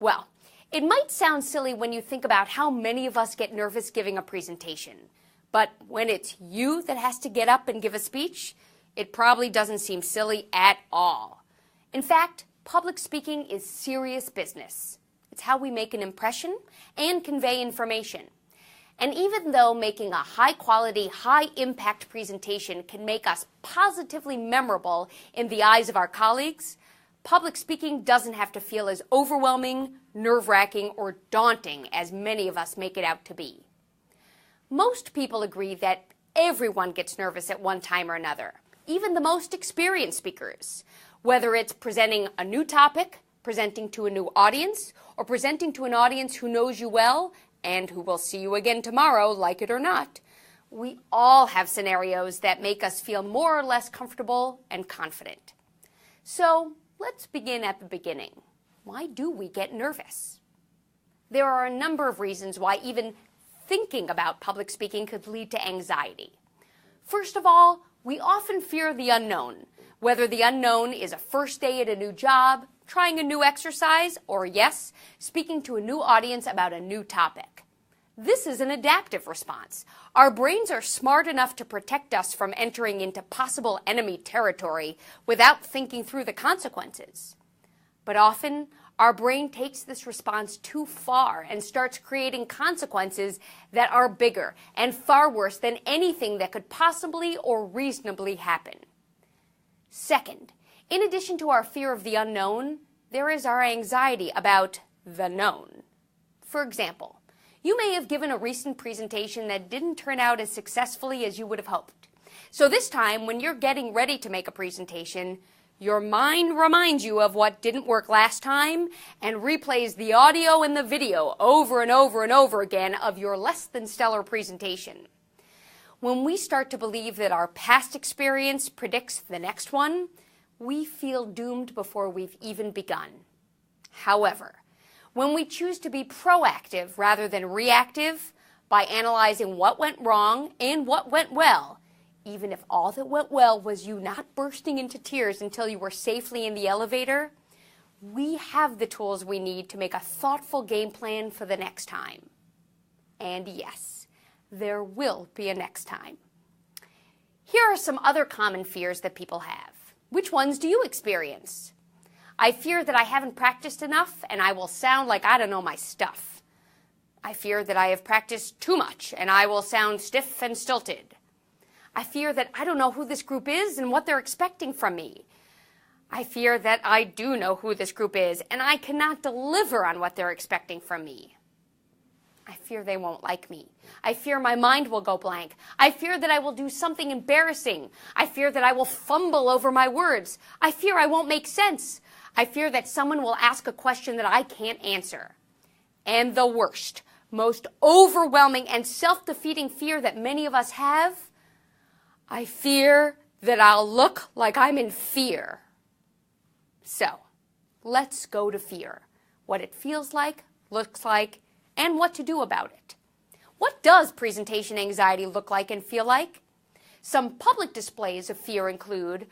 Well, it might sound silly when you think about how many of us get nervous giving a presentation. But when it's you that has to get up and give a speech, it probably doesn't seem silly at all. In fact, public speaking is serious business. It's how we make an impression and convey information. And even though making a high-quality, high-impact presentation can make us positively memorable in the eyes of our colleagues, public speaking doesn't have to feel as overwhelming, nerve-wracking, or daunting as many of us make it out to be. Most people agree that everyone gets nervous at one time or another, even the most experienced speakers. Whether it's presenting a new topic, presenting to a new audience, or presenting to an audience who knows you well and who will see you again tomorrow, like it or not, we all have scenarios that make us feel more or less comfortable and confident. So let's begin at the beginning. Why do we get nervous? There are a number of reasons why even thinking about public speaking could lead to anxiety. First of all, we often fear the unknown, whether the unknown is a first day at a new job, trying a new exercise, or yes, speaking to a new audience about a new topic. This is an adaptive response. Our brains are smart enough to protect us from entering into possible enemy territory without thinking through the consequences. But often, our brain takes this response too far and starts creating consequences that are bigger and far worse than anything that could possibly or reasonably happen. Second, in addition to our fear of the unknown, there is our anxiety about the known. For example, you may have given a recent presentation that didn't turn out as successfully as you would have hoped. So this time, when you're getting ready to make a presentation, your mind reminds you of what didn't work last time and replays the audio and the video over and over and over again of your less than stellar presentation. When we start to believe that our past experience predicts the next one, we feel doomed before we've even begun. However, when we choose to be proactive rather than reactive by analyzing what went wrong and what went well, even if all that went well was you not bursting into tears until you were safely in the elevator, we have the tools we need to make a thoughtful game plan for the next time. And yes, there will be a next time. Here are some other common fears that people have. Which ones do you experience? I fear that I haven't practiced enough and I will sound like I don't know my stuff. I fear that I have practiced too much and I will sound stiff and stilted. I fear that I don't know who this group is and what they're expecting from me. I fear that I do know who this group is and I cannot deliver on what they're expecting from me. I fear they won't like me. I fear my mind will go blank. I fear that I will do something embarrassing. I fear that I will fumble over my words. I fear I won't make sense. I fear that someone will ask a question that I can't answer. And the worst, most overwhelming and self-defeating fear that many of us have, I fear that I'll look like I'm in fear. So, let's go to fear. What it feels like, looks like, and what to do about it. What does presentation anxiety look like and feel like? Some public displays of fear include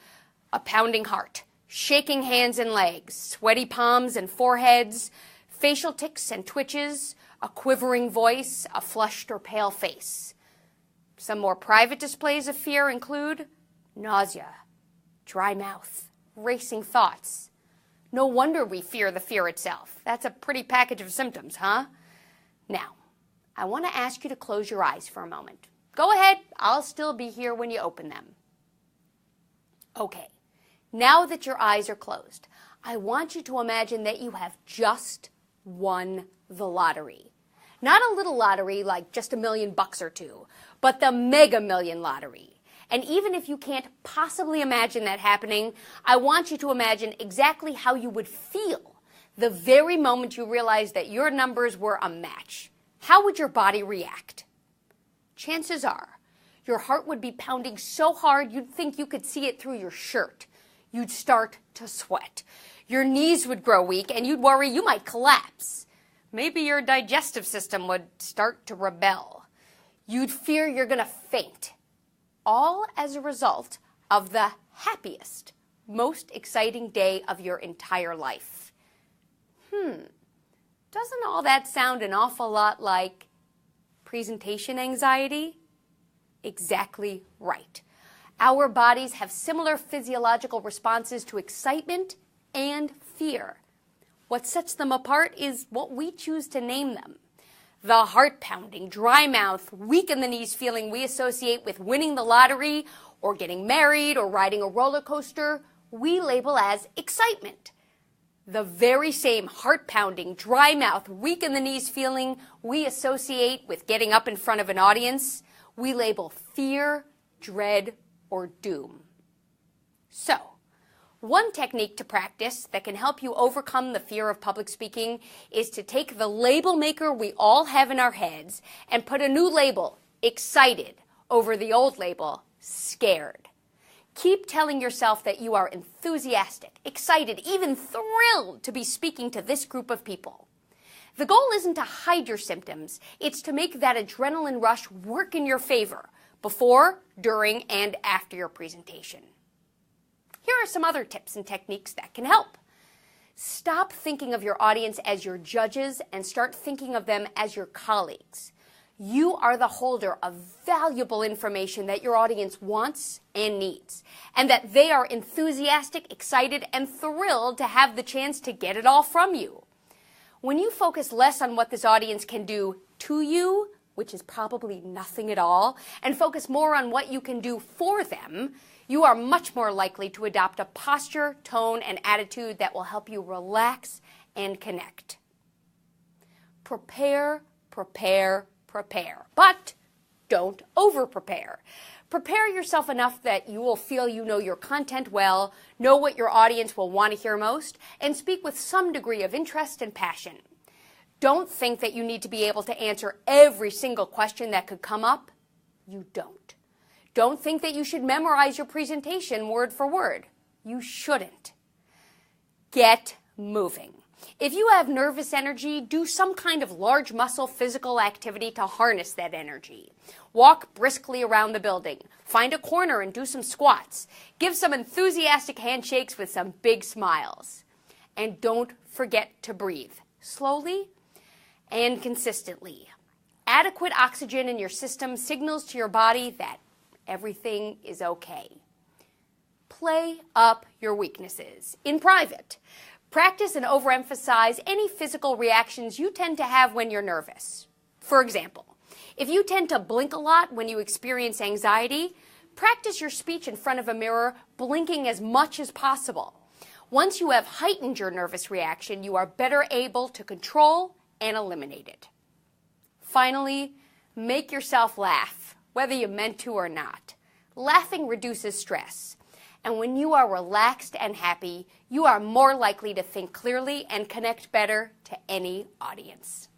a pounding heart, shaking hands and legs, sweaty palms and foreheads, facial tics and twitches, a quivering voice, a flushed or pale face. Some more private displays of fear include nausea, dry mouth, racing thoughts. No wonder we fear the fear itself. That's a pretty package of symptoms, huh? Now, I want to ask you to close your eyes for a moment. Go ahead, I'll still be here when you open them. Okay, now that your eyes are closed, I want you to imagine that you have just won the lottery. Not a little lottery like just $1 million or two, but the Mega Million lottery. And even if you can't possibly imagine that happening, I want you to imagine exactly how you would feel the very moment you realized that your numbers were a match. How would your body react? Chances are, your heart would be pounding so hard you'd think you could see it through your shirt. You'd start to sweat. Your knees would grow weak and you'd worry you might collapse. Maybe your digestive system would start to rebel. You'd fear you're going to faint. All as a result of the happiest, most exciting day of your entire life. Doesn't all that sound an awful lot like presentation anxiety? Exactly right. Our bodies have similar physiological responses to excitement and fear. What sets them apart is what we choose to name them. The heart-pounding, dry mouth, weak in the knees feeling we associate with winning the lottery or getting married or riding a roller coaster, we label as excitement. The very same heart-pounding, dry mouth, weak in the knees feeling we associate with getting up in front of an audience, we label fear, dread, or doom. So, one technique to practice that can help you overcome the fear of public speaking is to take the label maker we all have in our heads and put a new label, excited, over the old label, scared. Keep telling yourself that you are enthusiastic, excited, even thrilled to be speaking to this group of people. The goal isn't to hide your symptoms, it's to make that adrenaline rush work in your favor before, during, and after your presentation. Here are some other tips and techniques that can help. Stop thinking of your audience as your judges and start thinking of them as your colleagues. You are the holder of valuable information that your audience wants and needs, and that they are enthusiastic, excited, and thrilled to have the chance to get it all from you. When you focus less on what this audience can do to you, which is probably nothing at all, and focus more on what you can do for them, you are much more likely to adopt a posture, tone, and attitude that will help you relax and connect. Prepare, prepare, prepare, but don't over-prepare. Prepare yourself enough that you will feel you know your content well, know what your audience will want to hear most, and speak with some degree of interest and passion. Don't think that you need to be able to answer every single question that could come up. You don't. Don't think that you should memorize your presentation word for word. You shouldn't. Get moving. If you have nervous energy, do some kind of large muscle physical activity to harness that energy. Walk briskly around the building. Find a corner and do some squats. Give some enthusiastic handshakes with some big smiles. And don't forget to breathe slowly and consistently. Adequate oxygen in your system signals to your body that everything is okay. Play up your weaknesses in private. Practice and overemphasize any physical reactions you tend to have when you're nervous. For example, if you tend to blink a lot when you experience anxiety, practice your speech in front of a mirror, blinking as much as possible. Once you have heightened your nervous reaction, you are better able to control and eliminate it. Finally, make yourself laugh, whether you meant to or not. Laughing reduces stress. And when you are relaxed and happy, you are more likely to think clearly and connect better to any audience.